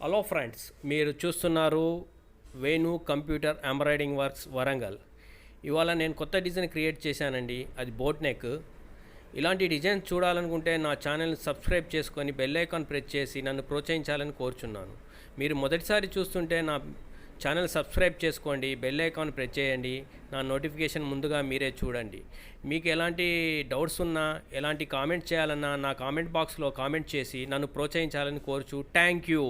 Hello friends, మీరు చూస్తున్నారు Venu computer embroidering works Warangal. ఇవాళ నేను కొత్త డిజైన్ క్రియేట్ చేశానండి. అది బోట్ నెక్. ఇలాంటి డిజైన్ చూడాలనుకుంటే నా ఛానల్ని సబ్స్క్రైబ్ చేసుకొని బెల్ ఐకాన్ ప్రెస్ చేసి నన్ను ప్రోత్సహించాలని కోరుచున్నాను. మీరు మొదటిసారి చూస్తుంటే నా ఛానల్ సబ్స్క్రైబ్ చేసుకోండి, బెల్ ఐకాన్ ప్రెస్ చేయండి. నా నోటిఫికేషన్ ముందుగా మీరే చూడండి. మీకు ఎలాంటి డౌట్స్ ఉన్నా, ఎలాంటి కామెంట్ చేయాలన్నా నా కామెంట్ బాక్స్లో కామెంట్ చేసి నన్ను ప్రోత్సహించాలని కోరుచు. Thank you.